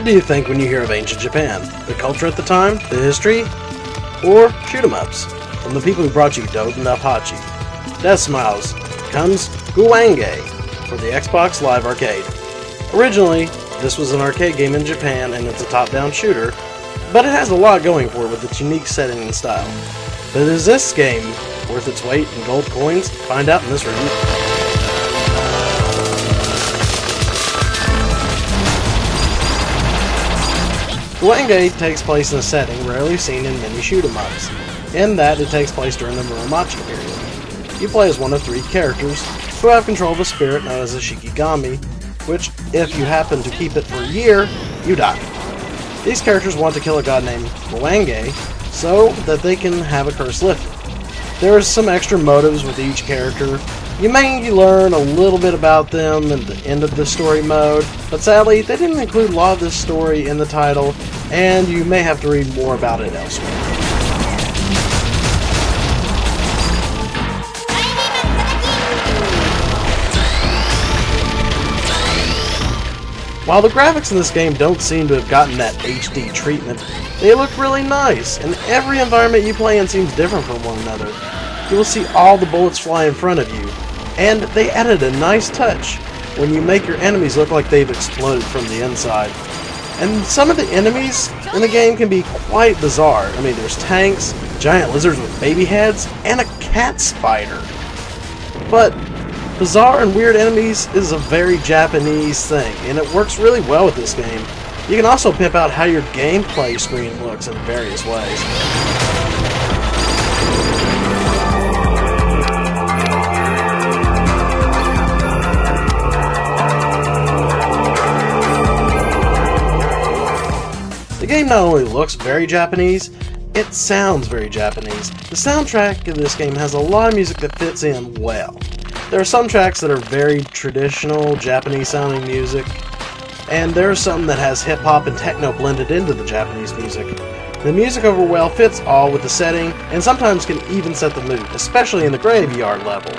What do you think when you hear of ancient Japan? The culture at the time? The history? Or shoot-em-ups? From the people who brought you Doden Hachi. Death Smiles comes Guwange for the Xbox Live Arcade. Originally, this was an arcade game in Japan and it's a top-down shooter, but it has a lot going for it with its unique setting and style. But is this game worth its weight in gold coins? Find out in this review. Guwange takes place in a setting rarely seen in many shoot-em-ups, in that it takes place during the Muromachi period. You play as one of three characters who have control of a spirit known as a Shikigami, which, if you happen to keep it for a year, you die. These characters want to kill a god named Guwange so that they can have a curse lifted. There are some extra motives with each character. You may learn a little bit about them at the end of the story mode, but sadly they didn't include a lot of this story in the title, and you may have to read more about it elsewhere. While the graphics in this game don't seem to have gotten that HD treatment, they look really nice, and every environment you play in seems different from one another. You will see all the bullets fly in front of you, and they added a nice touch when you make your enemies look like they've exploded from the inside. And some of the enemies in the game can be quite bizarre. I mean, there's tanks, giant lizards with baby heads, and a cat spider. But bizarre and weird enemies is a very Japanese thing, and it works really well with this game. You can also pimp out how your gameplay screen looks in various ways. The game not only looks very Japanese, it sounds very Japanese. The soundtrack of this game has a lot of music that fits in well. There are some tracks that are very traditional Japanese sounding music, and there are some that has hip-hop and techno blended into the Japanese music. The music overall fits all with the setting, and sometimes can even set the mood, especially in the graveyard level.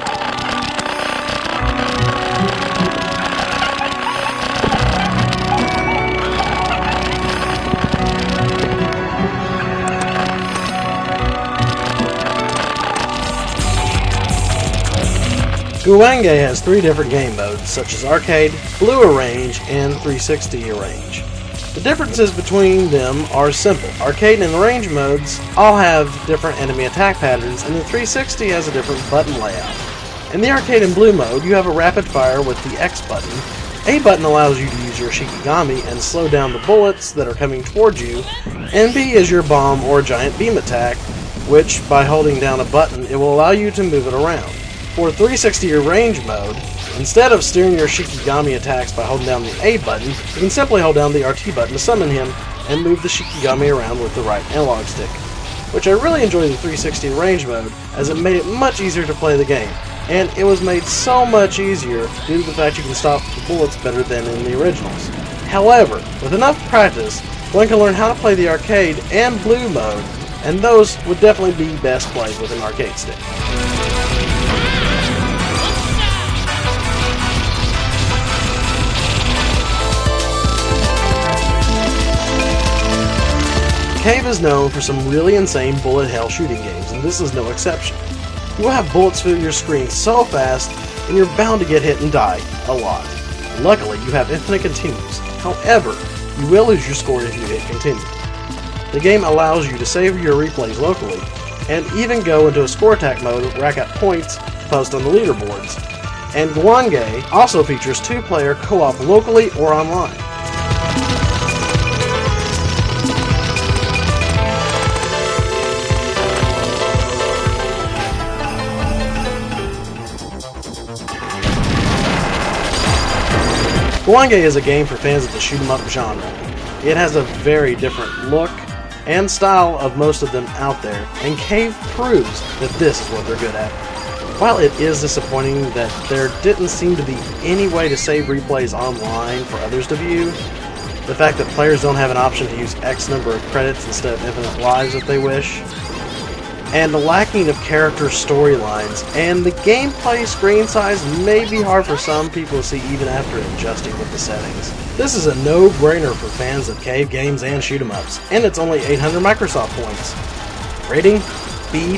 Guwange has three different game modes, such as Arcade, Blue Arrange, and 360 Arrange. The differences between them are simple. Arcade and Arrange modes all have different enemy attack patterns, and the 360 has a different button layout. In the Arcade and Blue mode, you have a rapid fire with the X button. A button allows you to use your Shikigami and slow down the bullets that are coming towards you, and B is your bomb or giant beam attack, which, by holding down a button, it will allow you to move it around. For 360 Arrange mode, instead of steering your Shikigami attacks by holding down the A button, you can simply hold down the RT button to summon him and move the Shikigami around with the right analog stick. Which I really enjoy the 360 Arrange mode, as it made it much easier to play the game, and it was made so much easier due to the fact you can stop the bullets better than in the originals. However, with enough practice, one can learn how to play the Arcade and Blue mode, and those would definitely be best played with an arcade stick. Cave is known for some really insane bullet hell shooting games, and this is no exception. You will have bullets fill your screen so fast, and you're bound to get hit and die a lot. Luckily, you have infinite continues. However, you will lose your score if you hit continue. The game allows you to save your replays locally, and even go into a score attack mode to rack up points to post on the leaderboards. And Guwange also features 2-player co-op locally or online. Guwange is a game for fans of the shoot-'em-up genre. It has a very different look and style of most of them out there, and Cave proves that this is what they're good at. While it is disappointing that there didn't seem to be any way to save replays online for others to view, the fact that players don't have an option to use X number of credits instead of infinite lives if they wish, and the lacking of character storylines, and the gameplay screen size may be hard for some people to see even after adjusting with the settings. This is a no-brainer for fans of cave games and shoot-'em-ups, and it's only 800 Microsoft points. Rating B+.